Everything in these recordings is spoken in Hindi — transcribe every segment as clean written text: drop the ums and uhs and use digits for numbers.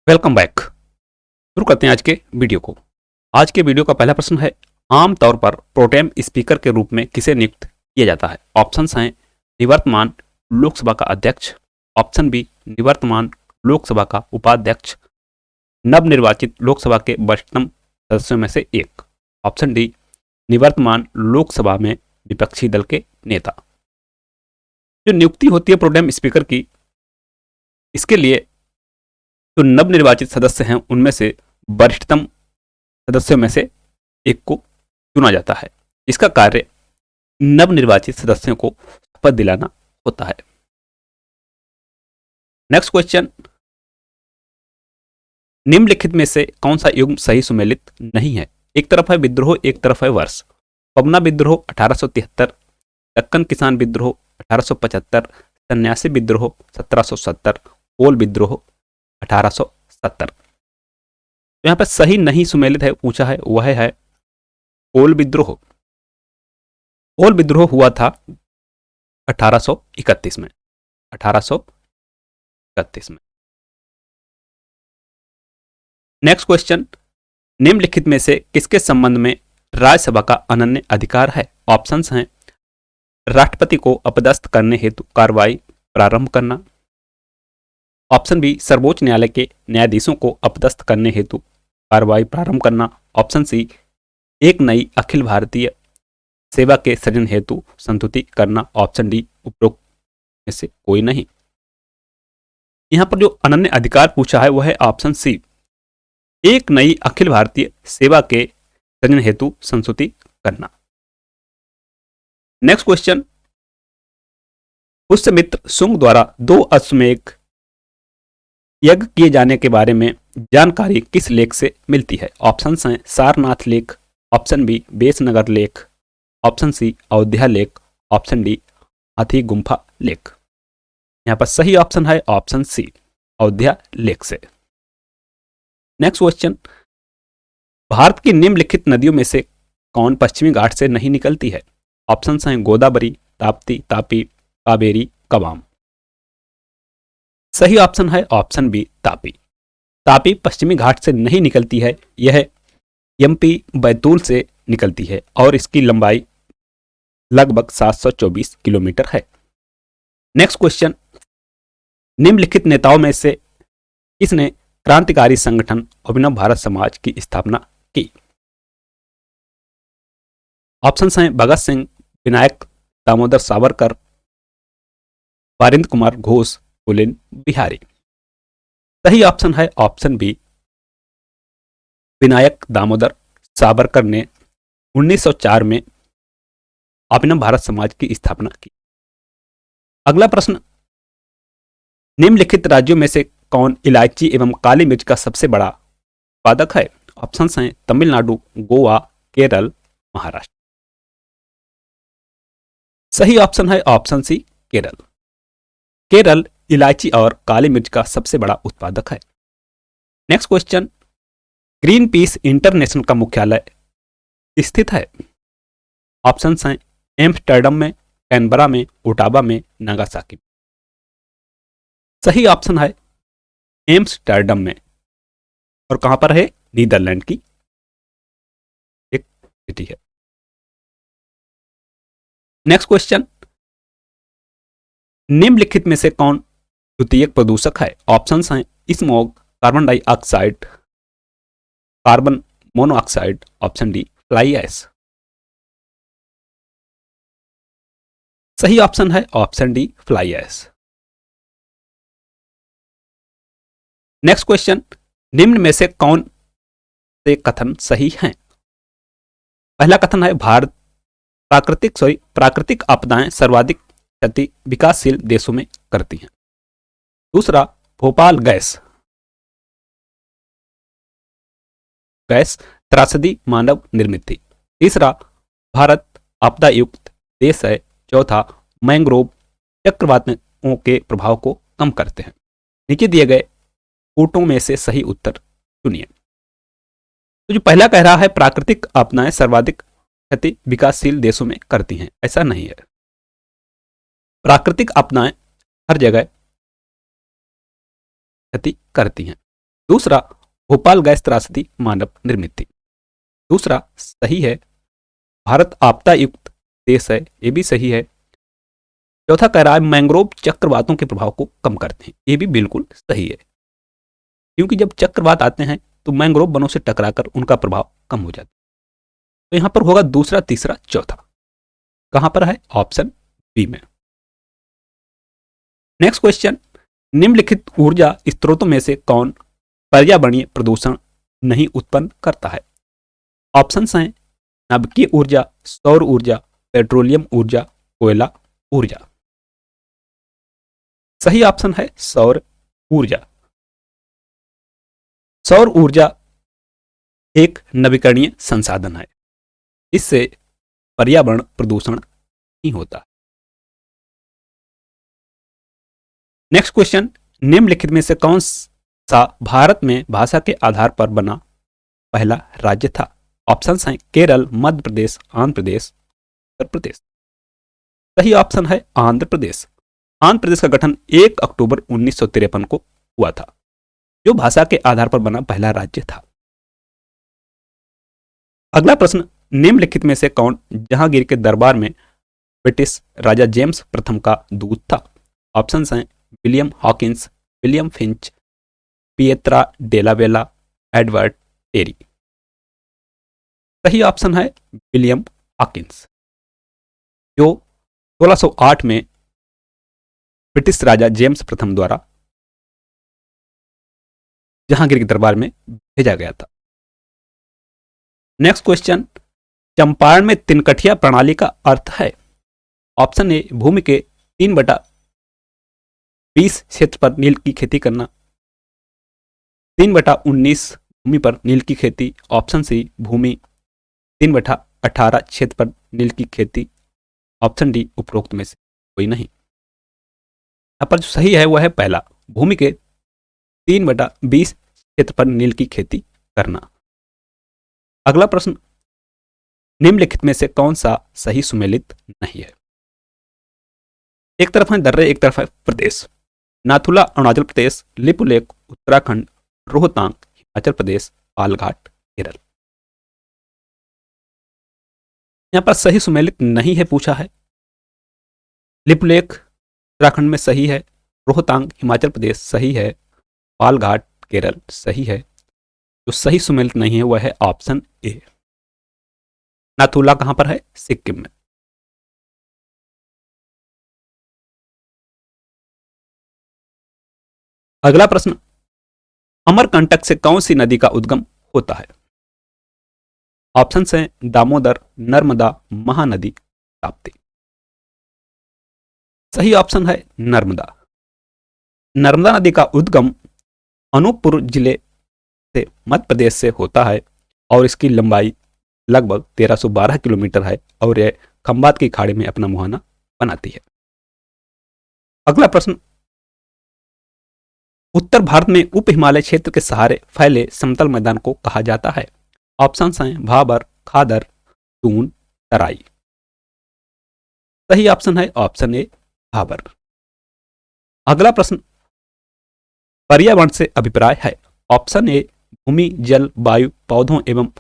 Welcome back. शुरू करते हैं आज के वीडियो को। आज के वीडियो का पहला प्रश्न है, आमतौर पर प्रोटेम स्पीकर के रूप में किसे नियुक्त किया जाता है? ऑप्शंस हैं निवर्तमान लोकसभा का अध्यक्ष, ऑप्शन बी निवर्तमान लोकसभा का उपाध्यक्ष, नवनिर्वाचित लोकसभा के वरिष्ठतम सदस्यों में से एक, ऑप्शन डी निवर्तमान लोकसभा में विपक्षी दल के नेता। जो नियुक्ति होती है प्रोटेम स्पीकर की, इसके लिए जो नवनिर्वाचित सदस्य हैं उनमें से वरिष्ठतम सदस्यों में से एक को चुना जाता है। इसका कार्य नवनिर्वाचित सदस्यों को शपथ दिलाना होता है। नेक्स्ट क्वेश्चन, निम्नलिखित में से कौन सा युग्म सही सुमेलित नहीं है? एक तरफ है विद्रोह, एक तरफ है वर्ष। पवना विद्रोह 1873, दक्कन किसान विद्रोह 1875, सन्यासी विद्रोह 1770, कोल विद्रोह 1870। यहाँ पर सही नहीं सुमेलित है पूछा है, वह है कोल विद्रोह। कोल विद्रोह हुआ था 1831 में। 1831 में। नेक्स्ट क्वेश्चन, निम्नलिखित में से किसके संबंध में राज्यसभा का अनन्य अधिकार है? ऑप्शंस हैं राष्ट्रपति को अपदस्थ करने हेतु कार्रवाई प्रारंभ करना, ऑप्शन बी सर्वोच्च न्यायालय के न्यायाधीशों को अपदस्थ करने हेतु कार्रवाई प्रारंभ करना, ऑप्शन सी एक नई अखिल भारतीय सेवा के सृजन हेतु संस्तुति करना, ऑप्शन डी उपरोक्त में से कोई नहीं। यहां पर जो अनन्य अधिकार पूछा है वह है ऑप्शन सी, एक नई अखिल भारतीय सेवा के सृजन हेतु संस्तुति करना। नेक्स्ट क्वेश्चन, पुष्यमित्र शुंग द्वारा 2 अश्वमेध यज्ञ किए जाने के बारे में जानकारी किस लेख से मिलती है? ऑप्शंस हैं सारनाथ लेख, ऑप्शन बी बेसनगर लेख, ऑप्शन सी अयोध्या लेख, ऑप्शन डी हाथी गुम्फा लेख। यहां पर सही ऑप्शन है ऑप्शन सी अयोध्या लेख से। नेक्स्ट क्वेश्चन, भारत की निम्नलिखित नदियों में से कौन पश्चिमी घाट से नहीं निकलती है? ऑप्शंस हैं गोदावरी, ताप्ती, तापी, कावेरी, कवाम। सही ऑप्शन है ऑप्शन बी तापी। तापी पश्चिमी घाट से नहीं निकलती है, यह एमपी बैतूल से निकलती है और इसकी लंबाई लगभग 724 किलोमीटर है। नेक्स्ट क्वेश्चन, निम्नलिखित नेताओं में से किसने क्रांतिकारी संगठन अभिनव भारत समाज की स्थापना की? ऑप्शंस हैं भगत सिंह, विनायक दामोदर सावरकर, वारिंद्र कुमार घोष, पुलिन बिहारी। सही ऑप्शन है ऑप्शन बी विनायक दामोदर सावरकर ने 1904 में अभिनव भारत समाज की स्थापना की। अगला प्रश्न, निम्नलिखित राज्यों में से कौन इलायची एवं काली मिर्च का सबसे बड़ा उत्पादक है? ऑप्शंस हैं तमिलनाडु, गोवा, केरल, महाराष्ट्र। सही ऑप्शन है ऑप्शन सी केरल। केरल इलायची और काली मिर्च का सबसे बड़ा उत्पादक है। Next question, green peas international का मुख्यालय स्थित है? ऑप्शंस हैं एम्स्टर्डम में, कैनबरा में, ओटावा में, नागासाकी में। सही ऑप्शन है एम्स्टर्डम में, और कहां पर है? नीदरलैंड की एक सिटी है। नेक्स्ट क्वेश्चन, निम्नलिखित में से कौन द्वितीयक प्रदूषक है? ऑप्शंस हैं smog, carbon dioxide, carbon monoxide, option D fly ash. सही ऑप्शन है option D fly ash. Next question, निम्न में से कौन से कथन सही हैं? पहला कथन है भारत प्राकृतिक आपदाएं सर्वाधिक क्षति विकासशील देशों में करती हैं। दूसरा, भोपाल गैस त्रासदी मानव निर्मित थी। तीसरा, भारत आपदा युक्त देश है। चौथा, मैंग्रोव चक्रवातों के प्रभाव को कम करते हैं। नीचे दिए गए कोटों में से सही उत्तर चुनिए। तो जो पहला कह रहा है प्राकृतिक आपदाएं सर्वाधिक क्षति विकासशील देशों में करती हैं, ऐसा नहीं है। प्राकृतिक आपदाएं हर जगह क्षति करती हैं। दूसरा, भोपाल गैस त्रासदी मानव निर्मित थी। दूसरा सही है, भारत आपदा युक्त देश है, ये भी सही है। चौथा कह रहा है मैंग्रोव चक्रवातों के प्रभाव को कम करते हैं, ये भी बिल्कुल सही है, क्योंकि जब चक्रवात आते हैं तो मैंग्रोव वनों से टकराकर उनका प्रभाव कम हो जाता है। तो यहां पर होगा दूसरा, तीसरा, चौथा। कहां पर है? ऑप्शन बी में। नेक्स्ट क्वेश्चन, निम्नलिखित ऊर्जा स्रोतों में से कौन पर्यावरणीय प्रदूषण नहीं उत्पन्न करता है? ऑप्शंस हैं नवीकरणीय ऊर्जा, सौर ऊर्जा, पेट्रोलियम ऊर्जा, कोयला ऊर्जा। सही ऑप्शन है सौर ऊर्जा। सौर ऊर्जा एक नवीकरणीय संसाधन है, इससे पर्यावरण प्रदूषण नहीं होता। नेक्स्ट क्वेश्चन, निम्नलिखित में से कौन सा भारत में भाषा के आधार पर बना पहला राज्य था? ऑप्शंस हैं केरल, मध्य प्रदेश, आंध्र प्रदेश, उत्तर प्रदेश। सही ऑप्शन है आंध्र प्रदेश। आंध्र प्रदेश का गठन 1 अक्टूबर 1953 को हुआ था, जो भाषा के आधार पर बना पहला राज्य था। अगला प्रश्न, निम्नलिखित में से कौन जहांगीर के दरबार में ब्रिटिश राजा जेम्स प्रथम का दूत था? ऑप्शंस हैं विलियम हॉकिंस, विलियम फिंच, पिएत्रा डेला वेला, एडवर्ड टेरी। सही ऑप्शन है विलियम हॉकिंस, जो 1608 में ब्रिटिश राजा जेम्स प्रथम द्वारा जहांगीर के दरबार में भेजा गया था। नेक्स्ट क्वेश्चन, चंपारण में तिनकठिया प्रणाली का अर्थ है? ऑप्शन ए भूमि के 3/20 क्षेत्र पर नील की खेती करना, 3/19 भूमि पर नील की खेती। ऑप्शन सी भूमि 3/18 क्षेत्र पर नील की खेती। ऑप्शन डी उपरोक्त में से कोई नहीं। यहाँ पर जो सही है वह है पहला, भूमि के 3/20 क्षेत्र पर नील की खेती करना। अगला प्रश्न, निम्नलिखित में से कौन सा सही सुमेलित नहीं है? एक तरफ है दर्रे, एक तरफ है प्रदेश। नाथुला अरुणाचल प्रदेश, लिपुलेख उत्तराखंड, रोहतांग हिमाचल प्रदेश, पालघाट केरल। यहां पर सही सुमेलित नहीं है पूछा है। लिपुलेख उत्तराखंड में सही है, रोहतांग हिमाचल प्रदेश सही है, पालघाट केरल सही है। जो सही सुमेलित नहीं है वह है ऑप्शन ए। नाथुला कहां पर है? सिक्किम में। अगला प्रश्न, अमरकंटक से कौन सी नदी का उद्गम होता है? ऑप्शन हैं दामोदर, नर्मदा, महानदी, ताप्ती। सही ऑप्शन है नर्मदा। नर्मदा नदी का उद्गम अनूपपुर जिले से मध्य प्रदेश से होता है और इसकी लंबाई लगभग 1312 किलोमीटर है और यह खंबात की खाड़ी में अपना मुहाना बनाती है। अगला प्रश्न, उत्तर भारत में उप हिमालय क्षेत्र के सहारे फैले समतल मैदान को कहा जाता है? ऑप्शन हैं भाबर, खादर, दून, तराई। सही ऑप्शन है ऑप्शन ए भाबर। अगला प्रश्न, पर्यावरण से अभिप्राय है? ऑप्शन ए भूमि, जल, वायु, पौधों एवं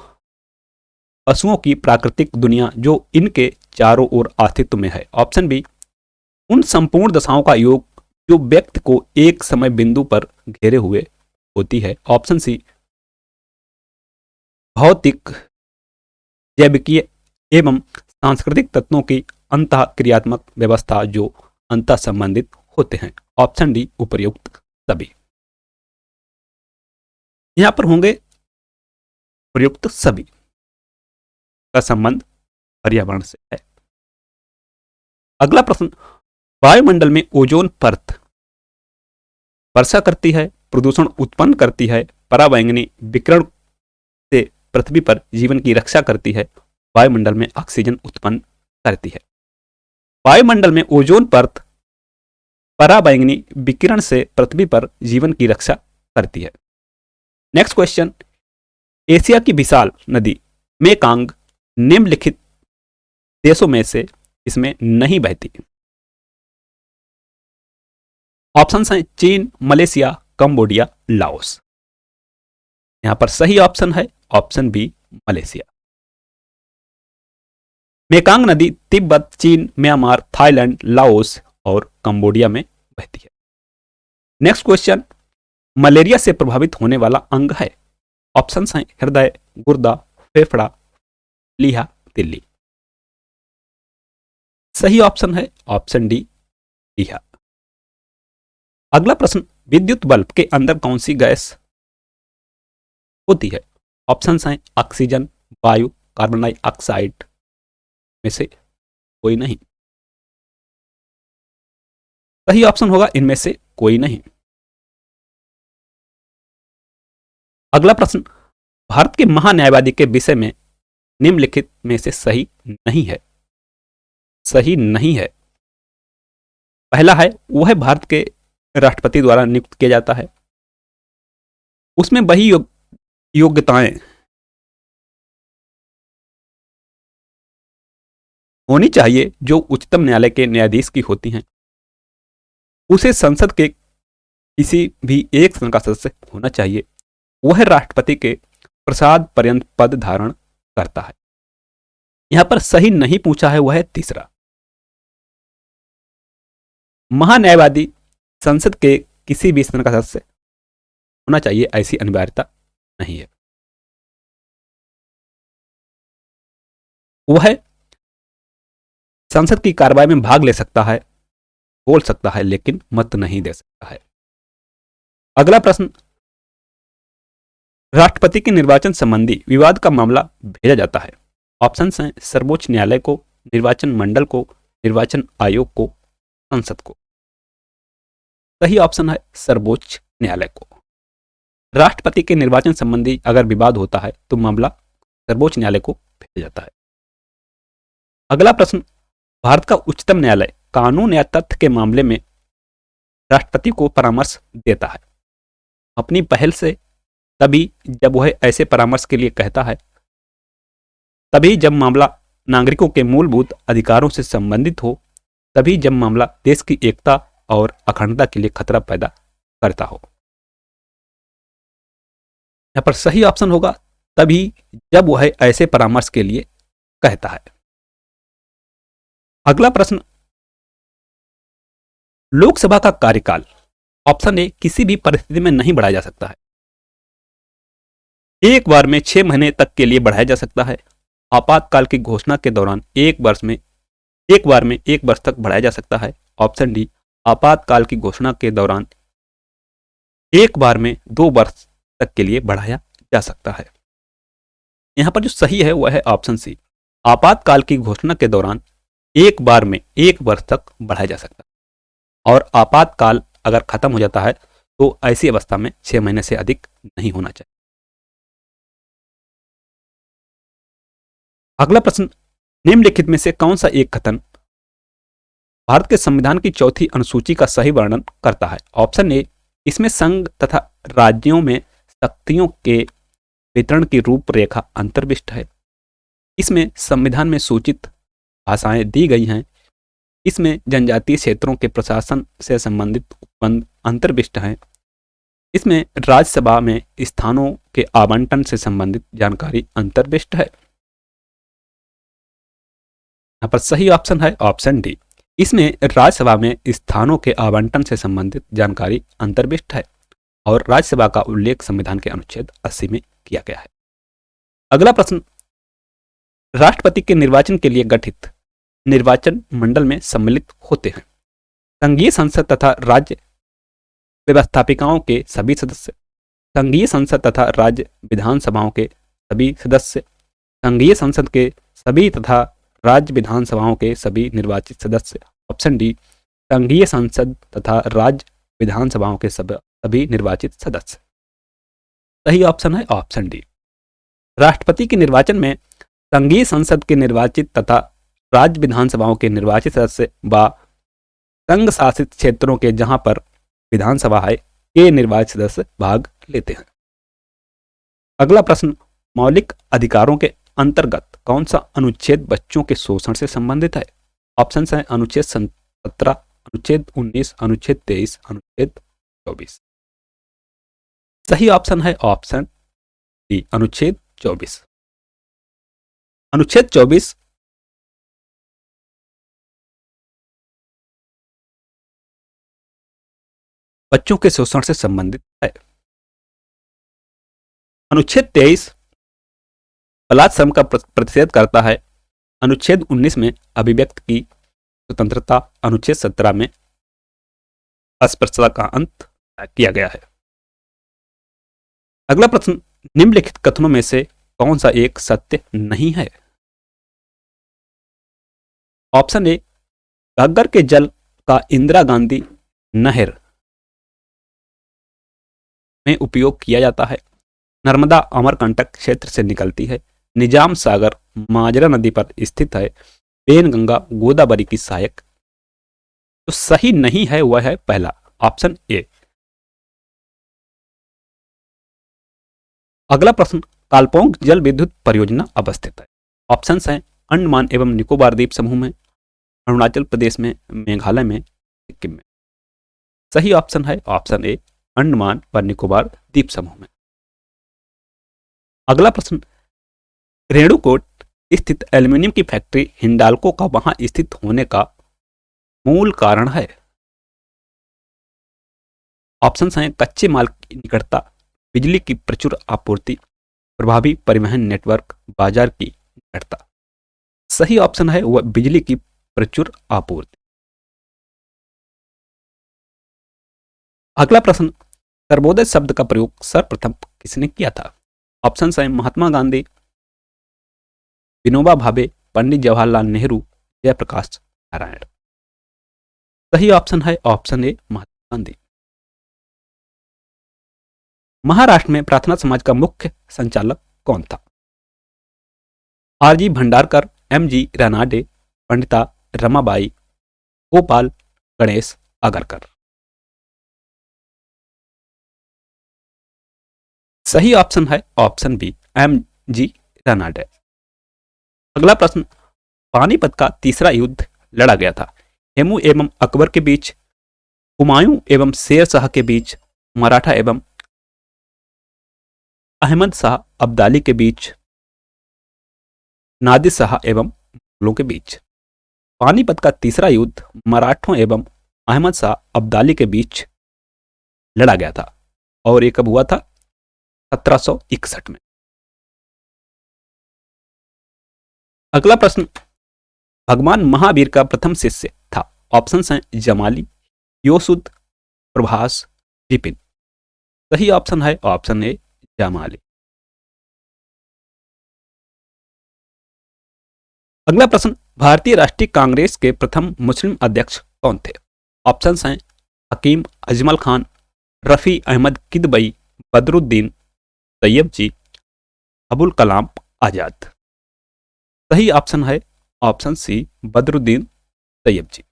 पशुओं की प्राकृतिक दुनिया जो इनके चारों ओर अस्तित्व में है। ऑप्शन बी उन संपूर्ण दशाओं का योग जो व्यक्ति को एक समय बिंदु पर घेरे हुए होती है। ऑप्शन सी भौतिक, जैविकीय एवं सांस्कृतिक तत्वों की अंतः क्रियात्मक व्यवस्था जो अंतः संबंधित होते हैं। ऑप्शन डी उपर्युक्त सभी। यहां पर होंगे उपर्युक्त सभी का संबंध पर्यावरण से है। अगला प्रश्न, वायुमंडल में ओजोन परत वर्षा करती है, प्रदूषण उत्पन्न करती है, पराबैंगनी विकिरण से पृथ्वी पर जीवन की रक्षा करती है, वायुमंडल में ऑक्सीजन उत्पन्न करती है। वायुमंडल में ओजोन परत पराबैंगनी विकिरण से पृथ्वी पर जीवन की रक्षा करती है। नेक्स्ट क्वेश्चन, एशिया की विशाल नदी मेकांग निम्नलिखित देशों में से इसमें नहीं बहती। ऑप्शंस हैं चीन, मलेशिया, कंबोडिया, लाओस। यहां पर सही ऑप्शन है ऑप्शन बी मलेशिया। मेकांग नदी तिब्बत, चीन, म्यांमार, थाईलैंड, लाओस और कंबोडिया में बहती है। नेक्स्ट क्वेश्चन, मलेरिया से प्रभावित होने वाला अंग है। ऑप्शंस हैं हृदय, गुर्दा, फेफड़ा, लीहा, तिल्ली। सही ऑप्शन है ऑप्शन डी लीहा। अगला प्रश्न, विद्युत बल्ब के अंदर कौन सी गैस होती है। ऑप्शंस हैं ऑक्सीजन, वायु, कार्बन डाइऑक्साइड में से कोई नहीं। सही ऑप्शन होगा इनमें से कोई नहीं। अगला प्रश्न, भारत के महान्यायवादी के विषय में निम्नलिखित में से सही नहीं है। सही नहीं है। पहला है वह भारत के राष्ट्रपति द्वारा नियुक्त किया जाता है। उसमें वही योग्यताएं होनी चाहिए जो उच्चतम न्यायालय के न्यायाधीश की होती हैं। उसे संसद के किसी भी एक सदन का सदस्य होना चाहिए। वह राष्ट्रपति के प्रसाद पर्यंत पद धारण करता है। यहां पर सही नहीं पूछा है, वह है तीसरा। महान्यायवादी संसद के किसी भी सदन का सदस्य होना चाहिए, ऐसी अनिवार्यता नहीं है। वह संसद की कार्रवाई में भाग ले सकता है, बोल सकता है, लेकिन मत नहीं दे सकता है। अगला प्रश्न, राष्ट्रपति के निर्वाचन संबंधी विवाद का मामला भेजा जाता है। ऑप्शंस हैं सर्वोच्च न्यायालय को, निर्वाचन मंडल को, निर्वाचन आयोग को, संसद को। सही ऑप्शन है सर्वोच्च न्यायालय को। राष्ट्रपति के निर्वाचन संबंधी अगर विवाद होता है तो मामला सर्वोच्च न्यायालय को भेजा जाता है। अगला प्रश्न, भारत का उच्चतम न्यायालय कानून या तथ्य के मामले में राष्ट्रपति को परामर्श देता है अपनी पहल से तभी जब वह ऐसे परामर्श के लिए कहता है, तभी जब मामला नागरिकों के मूलभूत अधिकारों से संबंधित हो, तभी जब मामला देश की एकता और अखंडता के लिए खतरा पैदा करता हो। यहां पर सही ऑप्शन होगा तभी जब वह ऐसे परामर्श के लिए कहता है। अगला प्रश्न, लोकसभा का कार्यकाल ऑप्शन ए किसी भी परिस्थिति में नहीं बढ़ाया जा सकता है। एक बार में 6 महीने तक के लिए बढ़ाया जा सकता है। आपातकाल की घोषणा के दौरान एक बार में 1 वर्ष तक बढ़ाया जा सकता है। ऑप्शन डी, आपातकाल की घोषणा के दौरान एक बार में 2 वर्ष तक के लिए बढ़ाया जा सकता है। यहां पर जो सही है वह है ऑप्शन सी, आपातकाल की घोषणा के दौरान एक बार में 1 वर्ष तक बढ़ाया जा सकता है और आपातकाल अगर खत्म हो जाता है तो ऐसी अवस्था में 6 महीने से अधिक नहीं होना चाहिए। अगला प्रश्न, निम्नलिखित में से कौन सा एक कथन भारत के संविधान की 4थी अनुसूची का सही वर्णन करता है। ऑप्शन ए, इसमें संघ तथा राज्यों में शक्तियों के वितरण की रूपरेखा अंतर्विष्ट है। इसमें संविधान में सूचित भाषाएं दी गई हैं। इसमें जनजातीय क्षेत्रों के प्रशासन से संबंधित उपबंध अंतर्विष्ट हैं। इसमें राज्यसभा में स्थानों के आवंटन से संबंधित जानकारी अंतर्विष्ट है। यहां पर सही ऑप्शन है ऑप्शन डी, इसमें राज्यसभा में स्थानों के आवंटन से संबंधित जानकारी अंतर्विष्ट है और राज्यसभा का उल्लेख संविधान के अनुच्छेद 80 में किया गया है। अगला प्रश्न, राष्ट्रपति के निर्वाचन के लिए गठित निर्वाचन मंडल में सम्मिलित होते हैं संघीय संसद तथा राज्य व्यवस्थापिकाओं के सभी सदस्य, संघीय संसद तथा राज्य विधानसभाओं के सभी सदस्य, संघीय संसद के सभी तथा राज्य विधानसभाओं के सभी निर्वाचित सदस्य। ऑप्शन डी, संघीय संसद तथा राज्य विधानसभाओं के सभी निर्वाचित सदस्य। सही ऑप्शन है ऑप्शन डी। राष्ट्रपति के निर्वाचन में संघीय संसद के निर्वाचित तथा राज्य विधानसभाओं के निर्वाचित सदस्य व संघ शासित क्षेत्रों के जहां पर विधानसभा है के निर्वाचित सदस्य भाग लेते हैं। अगला प्रश्न, मौलिक अधिकारों के अंतर्गत कौन सा अनुच्छेद बच्चों के शोषण से संबंधित है। ऑप्शन है अनुच्छेद 17, अनुच्छेद 19, अनुच्छेद 23, अनुच्छेद 24। सही ऑप्शन है ऑप्शन डी अनुच्छेद 24। अनुच्छेद 24 बच्चों के शोषण से संबंधित है। अनुच्छेद 23 बलात् श्रम का प्रतिषेध करता है। अनुच्छेद 19 में अभिव्यक्ति की स्वतंत्रता, अनुच्छेद 17 में अस्पृश्यता का अंत किया गया है। अगला प्रश्न, निम्नलिखित कथनों में से कौन सा एक सत्य नहीं है? ऑप्शन ए, घग्गर के जल का इंदिरा गांधी नहर में उपयोग किया जाता है। नर्मदा अमरकंटक क्षेत्र से निकलती है। निजाम सागर माजरा नदी पर स्थित है। पेनगंगा गोदावरी की सहायक। तो सही नहीं है वह है पहला, ऑप्शन ए। अगला प्रश्न, कालपोंग जल विद्युत परियोजना अवस्थित है। ऑप्शंस हैं अंडमान एवं निकोबार द्वीप समूह में, अरुणाचल प्रदेश में, मेघालय में, सिक्किम में। सही ऑप्शन है ऑप्शन ए, अंडमान व निकोबार द्वीप समूह में। अगला प्रश्न, रेणुकूट स्थित एल्यूमिनियम की फैक्ट्री हिंडाल्को का वहां स्थित होने का मूल कारण है। ऑप्शंस हैं कच्चे माल की निकटता, बिजली की प्रचुर आपूर्ति, प्रभावी परिवहन नेटवर्क, बाजार की निकटता। सही ऑप्शन है वह बिजली की प्रचुर आपूर्ति। अगला प्रश्न, सर्वोदय शब्द का प्रयोग सर्वप्रथम किसने किया था? ऑप्शंस हैं महात्मा गांधी, विनोबा भावे, पंडित जवाहरलाल नेहरू, जयप्रकाश नारायण। सही ऑप्शन है ऑप्शन ए, महात्मा गांधी। महाराष्ट्र में प्रार्थना समाज का मुख्य संचालक कौन था? RG Bhandarkar, MG Ranade, Pandita Ramabai, Gopal Ganesh Agarkar. सही ऑप्शन है ऑप्शन बी, एमजी रानाडे। अगला प्रश्न, पानीपत का तीसरा युद्ध लड़ा गया था। हेमू एवं अकबर के बीच, हुमायूं एवं शेर शाह के बीच, मराठा एवं अहमद शाह अब्दाली के बीच, नादिर शाह एवं मुगलों के बीच। पानीपत का तीसरा युद्ध मराठों एवं अहमद शाह अब्दाली के बीच लड़ा गया था और ये कब हुआ था? 1761 में। अगला प्रश्न, भगवान महावीर का प्रथम शिष्य था। ऑप्शंस हैं जमाली, योसुद, प्रभास, विपिन। सही ऑप्शन है ऑप्शन ए, जमाली। अगला प्रश्न, भारतीय राष्ट्रीय कांग्रेस के प्रथम मुस्लिम अध्यक्ष कौन थे? ऑप्शंस हैं हकीम अजमल खान, रफी अहमद किदवई, बदरुद्दीन तैयबजी, अबुल कलाम आजाद। सही ऑप्शन है option C, Badruddin Tyabji.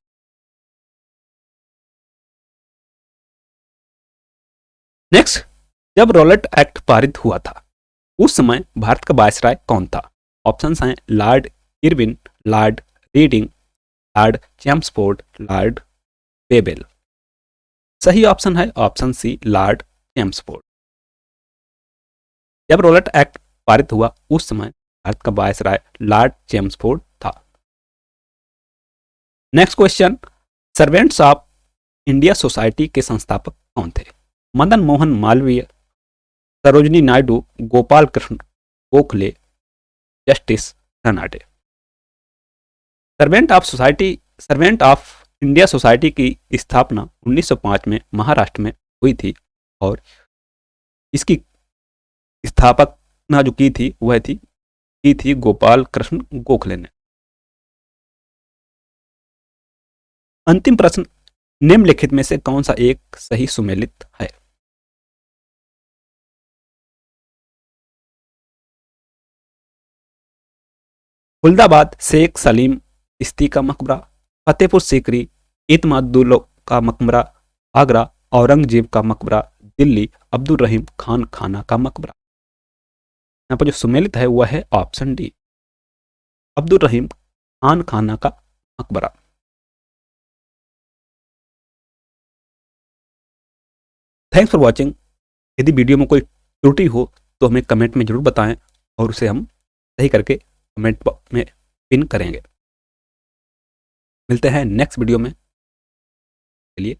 Next, जब रॉलेट एक्ट पारित हुआ था उस समय भारत का वायसराय कौन था? ऑप्शंस हैं Lord Irwin, Lord Reading, Lord Chelmsford, Lord Babel. सही ऑप्शन है ऑप्शन सी, लॉर्ड चैम्सफोर्ड। जब रॉलेट एक्ट पारित हुआ उस समय भारत का वायसराय लॉर्ड चैम्सफोर्ड था। Next question, servants of India society के संस्थापक कौन थे? Madan Mohan Malviya, Sarojini Naidu, Gopal Krishna Gokhale, justice Ranade. Servant of India society की स्थापना 1905 में महाराष्ट्र में हुई थी और इसकी स्थापना जो की थी गोपाल कृष्ण गोखले ने। अंतिम प्रश्न, निम्नलिखित में से कौन सा एक सही सुमेलित है? फुल्दाबाद शेख सलीम चिश्ती का मकबरा, फतेहपुर सीकरी इत्मादुल्ला का मकबरा, आगरा औरंगजेब का मकबरा, दिल्ली अब्दुल रहीम खान खाना का मकबरा। यहाँ पर जो सुमेलित है वह है ऑप्शन डी, अब्दुल रहीम खान खाना का मकबरा। Thanks for watching. यदि वीडियो में कोई त्रुटि हो तो हमें कमेंट में ज़रूर बताएं और उसे हम सही करके कमेंट बॉक्स में पिन करेंगे। मिलते हैं नेक्स्ट वीडियो में, के लिए